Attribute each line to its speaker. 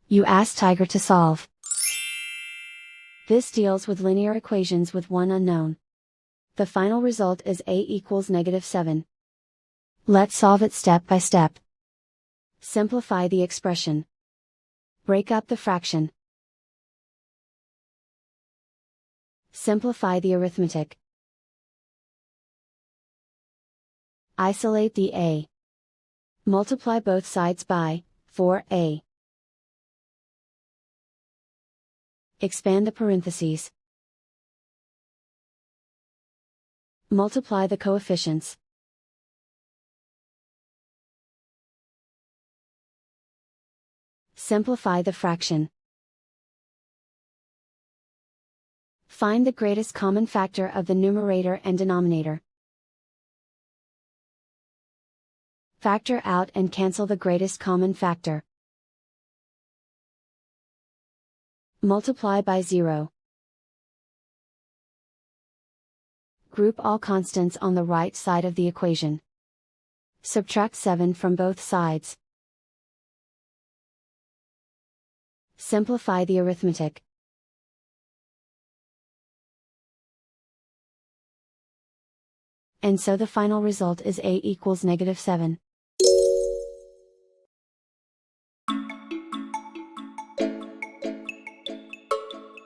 Speaker 1: You ask Tiger to solve. This deals with linear equations with one unknown. The final result is a equals -7. Let's solve it step by step. Simplify the expression. Break up the fraction. Simplify the arithmetic. Isolate the a. Multiply both sides by 4a. Expand the parentheses. Multiply the coefficients. Simplify the fraction. Find the greatest common factor of the numerator and denominator. Factor out and cancel the greatest common factor. Multiply by 0. Group all constants on the right side of the equation. Subtract 7 from both sides. Simplify the arithmetic. And so the final result is a equals -7.